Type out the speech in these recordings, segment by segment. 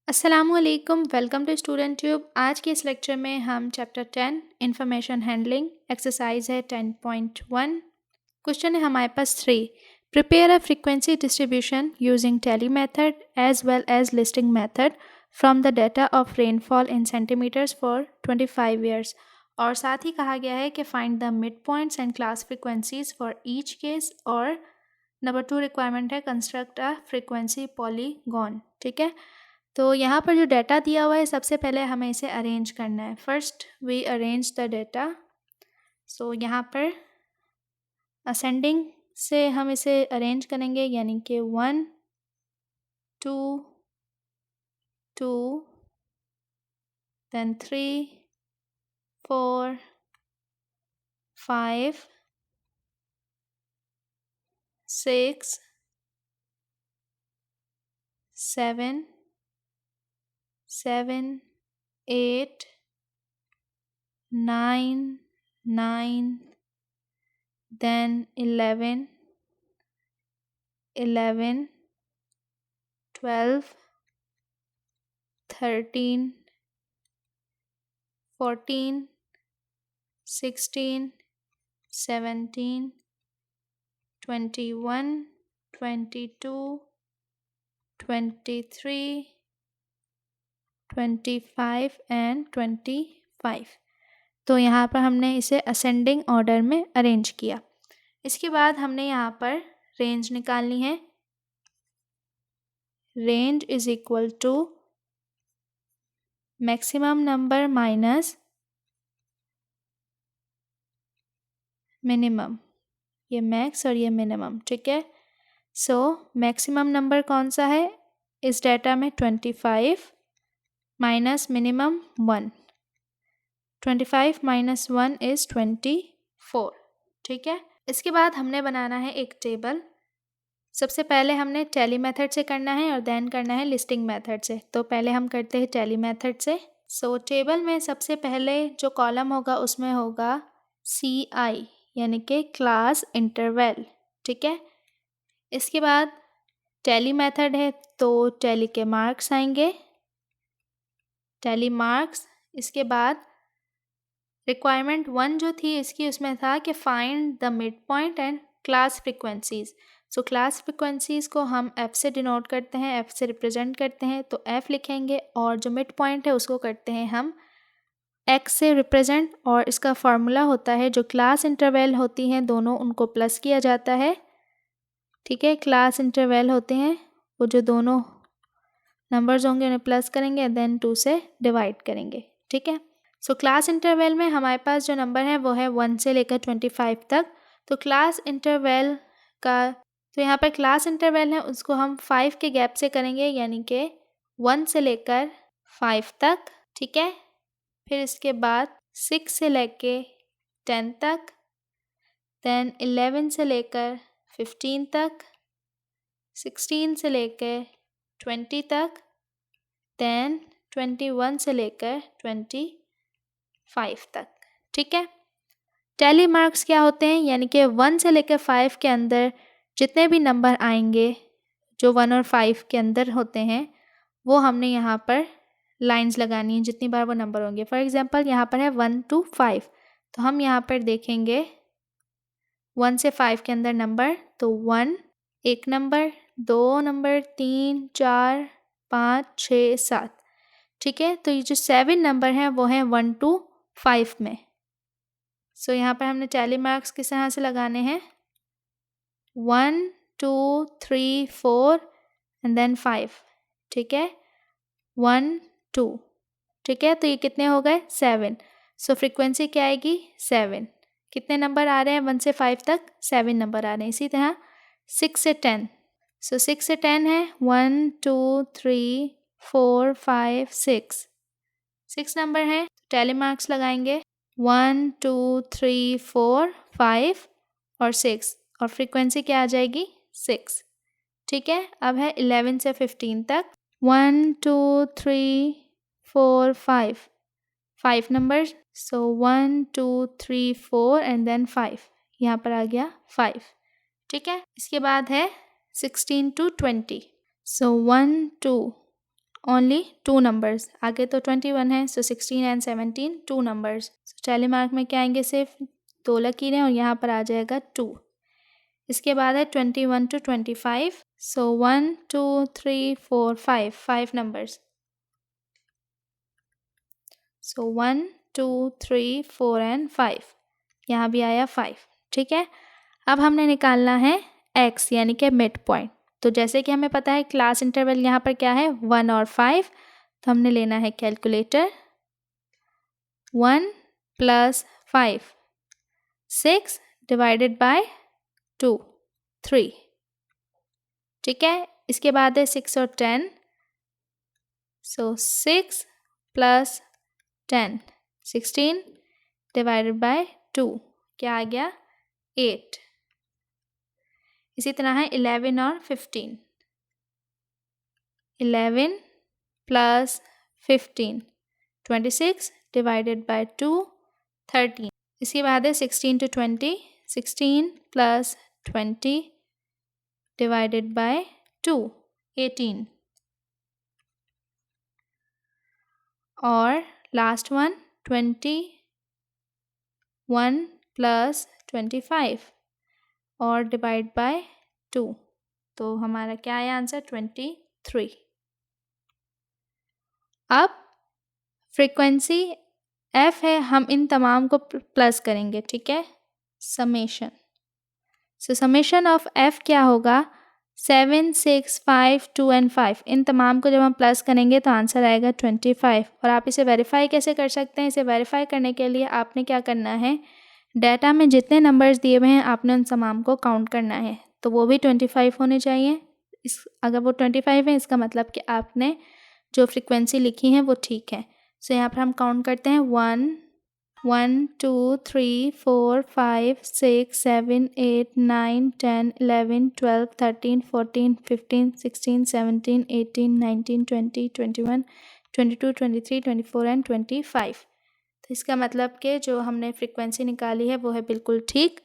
अस्सलामुअलैकुम, welcome to student tube. आज के इस लेक्चर में हम चैप्टर 10 इंफॉर्मेशन हैंडलिंग एक्सरसाइज है 10.1। क्वेश्चन है हमारे पास 3। Prepare a frequency distribution using tally method as well as listing method from the data of rainfall in centimetres for 25 years. और साथ ही कहा गया है कि find the mid points and class frequencies for each case. और number 2 requirement है construct a frequency polygon. ठीक है, तो यहाँ पर जो डाटा दिया हुआ है सबसे पहले हमें इसे अरेंज करना है। First we arrange the data. So यहाँ पर असेंडिंग से हम इसे अरेंज करेंगे, यानी कि 1 2 2 then 3 4 5 6 7 7 8 9 9 then 11 11 12 13 14 16 17 21 22 23 25 एंड 25। तो यहाँ पर हमने इसे असेंडिंग ऑर्डर में अरेंज किया। इसके बाद हमने यहाँ पर रेंज निकालनी है। Range is equal to maximum number minus minimum. ये मैक्स और ये मिनिमम। ठीक है, सो मैक्सिमम नंबर कौन सा है इस डाटा में? 25 माइनस मिनिमम 1। 25 minus 1 is 24। ठीक है, इसके बाद हमने बनाना है एक टेबल। सबसे पहले हमने टैली मेथड से करना है और देन करना है लिस्टिंग मेथड से। तो पहले हम करते हैं टैली मेथड से। सो टेबल में सबसे पहले जो कॉलम होगा उसमें होगा CI, यानी कि क्लास इंटरवल। ठीक है, इसके बाद टैली मेथड है तो टैली के मार्क्स आएंगे, टैली मार्क्स। इसके बाद रिक्वायरमेंट 1 जो थी इसकी, उसमें था कि find the mid point and class frequencies. So class frequencies को हम F से डिनोट करते हैं, F से रिप्रेजेंट करते हैं, तो F लिखेंगे। और जो मिड पॉइंट है उसको करते हैं हम X से रिप्रेजेंट। और इसका फार्मूला होता है, जो क्लास इंटरवल होती हैं दोनों, उनको प्लस किया जाता है। ठीक है, क्लास इंटरवल होते हैं वो जो दोनों नंबर्स होंगे उन्हें प्लस करेंगे, देन 2 से डिवाइड करेंगे। ठीक है, सो क्लास इंटरवल में हमारे पास जो नंबर है वो है 1 से लेकर 25 तक। तो क्लास इंटरवल का, तो यहाँ पर क्लास इंटरवल है उसको हम 5 के गैप से करेंगे, यानी कि 1 से लेकर 5 तक। ठीक है, फिर इसके बाद 6 से लेकर 10 तक, देन 11 से लेकर 15 तक, 16 से लेकर 20 तक, देन 21 से लेकर 25 तक। ठीक है, टैली मार्क्स क्या होते हैं? यानी कि 1 से लेकर 5 के अंदर जितने भी नंबर आएंगे जो 1 और 5 के अंदर होते हैं, वो हमने यहाँ पर लाइंस लगानी है जितनी बार वो नंबर होंगे। फॉर एग्जांपल यहाँ पर है 1 to 5, तो हम यहाँ पर देखेंगे 1 से 5 के अंदर नंबर, तो 1 एक नंबर, 2 नंबर, 3 4 5 6 7। ठीक है, तो ये जो 7 नंबर हैं वो हैं 1 to 5 में। सो यहाँ पर हमने टैली मार्क्स किस तरह से लगाने हैं? 1 2 3 4 एंड देन 5। ठीक है, 1 2। ठीक है, तो ये कितने हो गए? 7। सो फ्रीक्वेंसी क्या आएगी? 7। कितने नंबर आ रहे हैं 1 से 5 तक? 7 नंबर आ रहे हैं। इसी तरह 6 से 10। सो 6 से 10 है 1 2 3 4 5 6। 6 नंबर हैं, टैली मार्क्स लगाएंगे 1 2 3 4 5 और 6, और फ्रीक्वेंसी क्या आ जाएगी? 6। ठीक है, अब है 11 से 15 तक 1 2 3 4 5 5 नंबर। सो 1 2 3 4 एंड देन 5, यहाँ पर आ गया 5। ठीक है, इसके बाद है 16 to 20। सो 1 2 ओनली 2 नंबर्स, आगे तो 21 है, सो 16 and 17 2 numbers. So tally mark में क्या आएंगे, सिर्फ 2 लकीरें और यहाँ पर आ जाएगा 2। इसके बाद है 21 to 25, so 1 2 3 4 5 numbers. So 1 2 3 4 and 5, यहाँ भी आया 5। ठीक है, अब हमने निकालना है x यानी कि मिड पॉइंट। तो जैसे कि हमें पता है क्लास इंटरवल यहाँ पर क्या है, 1 और 5, तो हमने लेना है कैलकुलेटर। 1 + 5, 6 divided by 2 3। ठीक है, इसके बाद है 6 और 10, सो 6 + 10 16 डिवाइडेड बाय 2, क्या आ गया 8। इसी तरह है 11 और 15, 11 + 15 26 डिवाइडेड बाय 2 13। इसके बाद है 16 to 20, 16 + 20 डिवाइडेड बाय 2 18। और लास्ट वन 21 + 25 और डिवाइड बाय 2, तो हमारा क्या आया आंसर 23। अब फ्रीक्वेंसी f है, हम इन तमाम को प्लस करेंगे। ठीक है, summation. So summation of f क्या होगा, 7 6 5 2 एंड 5, इन तमाम को जब हम प्लस करेंगे तो आंसर आएगा 25। और आप इसे वेरीफाई कैसे कर सकते हैं, इसे वेरीफाई करने के लिए आपने क्या करना है, डाटा में जितने नंबर्स दिए हुए हैं आपने उन तमाम को काउंट करना है, तो वो भी 25 होने चाहिए। अगर वो 25 है इसका मतलब कि आपने जो फ्रीक्वेंसी लिखी है वो ठीक है। सो यहाँ पर हम काउंट करते हैं 1 1 2 3 4 5 6 7 8 9 10 11 12 13 14 15 16 17 18 19 20 21 22 23 24 एंड 25। तो इसका मतलब कि जो हमने फ्रीक्वेंसी निकाली है वो है बिल्कुल ठीक,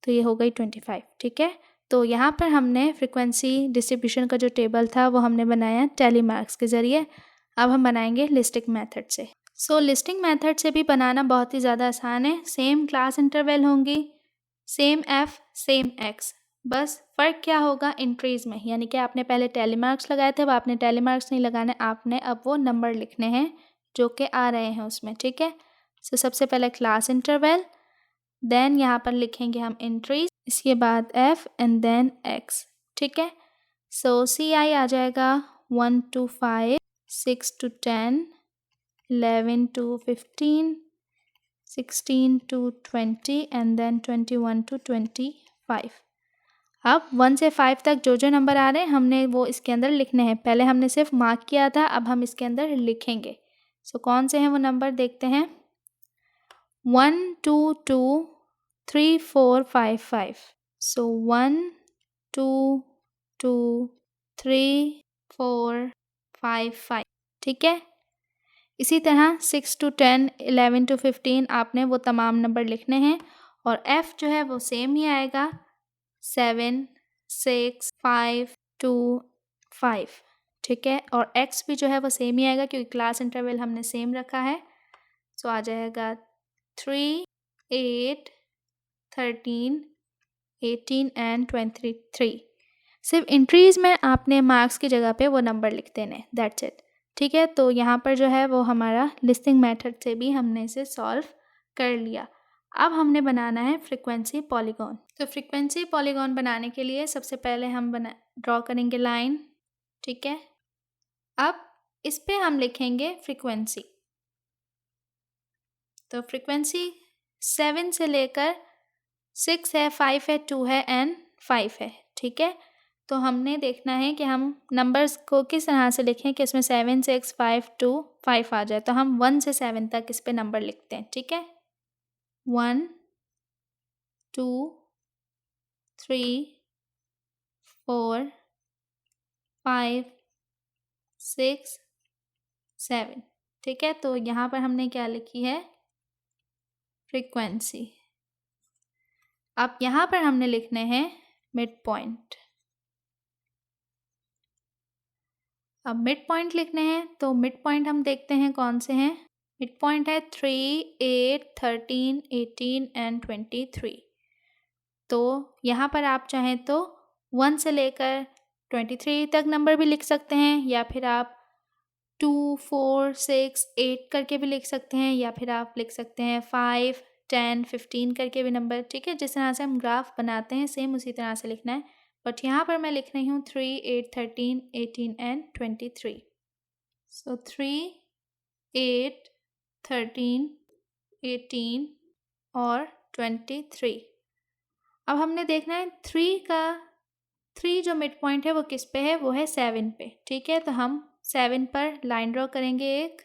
तो ये हो गई 25। ठीक है, तो यहाँ पर हमने फ्रीक्वेंसी डिस्ट्रीब्यूशन का जो टेबल था वो हमने बनाया टैली मार्क्स के ज़रिए। अब हम बनाएंगे लिस्टिंग मेथड से। सो लिस्टिंग मेथड से भी बनाना बहुत ही ज़्यादा आसान है। सेम क्लास इंटरवल होंगी, सेम f सेम x, बस फ़र्क क्या होगा एंट्रीज़ में, यानी कि आपने पहले टैली मार्क्स लगाए थे, अब आपने टैली मार्क्स नहीं लगाने, आपने अब वो नंबर लिखने हैं जो कि आ रहे हैं उसमें। ठीक है, सो सबसे पहले क्लास इंटरवल, देन यहाँ पर लिखेंगे हम एंट्रीज, इसके बाद f एंड देन x। ठीक है, सो सी आई आ जाएगा 1 to 5, 6 to 10, 11 to 15, 16 to 20 and then 21 to 25। अब 1 से 5 तक जो जो नंबर आ रहे हैं हमने वो इसके अंदर लिखने हैं। पहले हमने सिर्फ मार्क किया था, अब हम इसके अंदर लिखेंगे। सो कौन से हैं वो नंबर देखते हैं, 1 2 2 3 4 5 5। सो 1 2 2 3 4 5 5। ठीक है, इसी तरह 6 to 10, 11 to 15 आपने वो तमाम नंबर लिखने हैं। और f जो है वो सेम ही आएगा, 7 6 5 2 5। ठीक है, और x भी जो है वो सेम ही आएगा क्योंकि क्लास इंटरवल हमने सेम रखा है। सो आ जाएगा 3 8 13 18 एंड 23। सिर्फ इंट्रीज़ में आपने मार्क्स की जगह पे वो नंबर लिख देने, दैट्स इट। ठीक है, तो यहाँ पर जो है वो हमारा लिस्टिंग मेथड से भी हमने इसे सॉल्व कर लिया। अब हमने बनाना है फ्रीक्वेंसी पॉलीगॉन। तो फ्रीक्वेंसी पॉलीगॉन बनाने के लिए सबसे पहले हम ड्रॉ करेंगे लाइन। ठीक है, अब इस पे हम लिखेंगे फ्रीक्वेंसी। तो फ्रीक्वेंसी 7 से लेकर 6 है, 5 है, 2 है एंड 5 है। ठीक है, तो हमने देखना है कि हम नंबर्स को किस तरह से लिखें कि इसमें 7 6 5 2 5 आ जाए। तो हम 1 से 7 तक इस पे नंबर लिखते हैं। ठीक है, 1 2 3 4 5 6 7। ठीक है, तो यहाँ पर हमने क्या लिखी है, फ्रीक्वेंसी। अब यहाँ पर हमने लिखने हैं मिड पॉइंट। अब मिड पॉइंट लिखने हैं, तो मिड पॉइंट हम देखते हैं कौन से हैं। मिड पॉइंट है 3, 8, 13, 18 एंड 23। तो यहाँ पर आप चाहें तो 1 से लेकर 23 तक नंबर भी लिख सकते हैं, या फिर आप 2, 4, 6, 8 करके भी लिख सकते हैं, या फिर आप लिख सकते हैं 5, 10, 15 करके भी नंबर। ठीक है, जिस तरह से हम ग्राफ बनाते हैं सेम उसी तरह से लिखना है। बट यहाँ पर मैं लिख रही हूँ 3, 8, 13, 18 एंड 23। सो 3, 8, 13, 18 और 23। अब हमने देखना है 3 जो मिड पॉइंट है वो किस पे है, वो है 7 पे। ठीक है, तो हम 7 पर लाइन ड्रॉ करेंगे, एक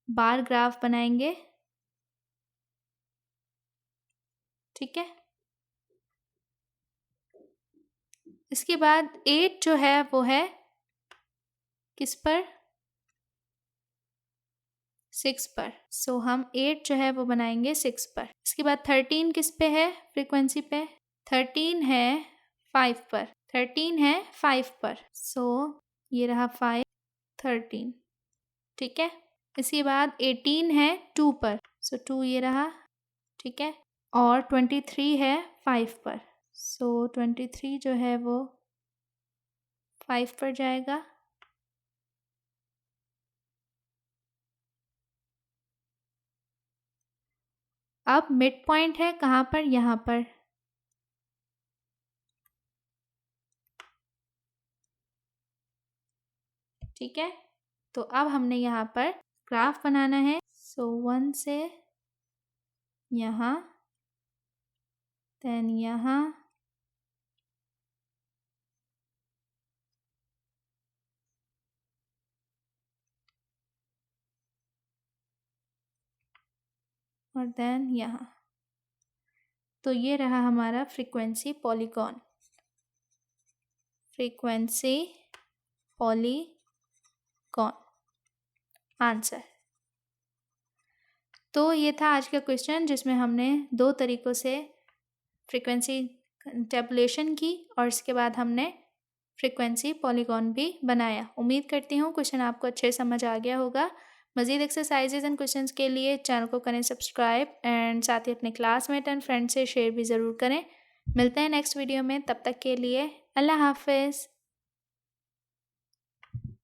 बार ग्राफ बनाएंगे। ठीक है, इसके बाद 8 जो है वो है किस पर, 6 पर। सो हम 8 जो है वो बनाएंगे 6 पर। इसके बाद 13 किस पे है फ्रीक्वेंसी पे, 13 है 5 पर। 13 है 5 पर, सो ये रहा 5, 13। ठीक है, इसके बाद 18 है 2 पर, सो 2 ये रहा। ठीक है, और 23 है 5 पर, सो 23 जो है वो 5 पर जाएगा। अब मिड पॉइंट है कहाँ पर, यहाँ पर। ठीक है, तो अब हमने यहाँ पर ग्राफ बनाना है। सो 1 से यहाँ, देन यहाँ, और देन यहाँ। तो ये रहा हमारा frequency polygon, frequency polygon answer. तो ये था आज का क्वेश्चन, जिसमें हमने 2 तरीक़ों से फ्रीक्वेंसी टैबुलेशन की और इसके बाद हमने फ्रीक्वेंसी पॉलीगॉन भी बनाया। उम्मीद करती हूँ क्वेश्चन आपको अच्छे समझ आ गया होगा। मज़ीद एक्सरसाइजेज एंड क्वेश्चंस के लिए चैनल को करें सब्सक्राइब, एंड साथ ही अपने क्लासमेट एंड फ्रेंड से शेयर भी ज़रूर करें। मिलते हैं नेक्स्ट वीडियो में, तब तक के लिए अल्लाह हाफिज़।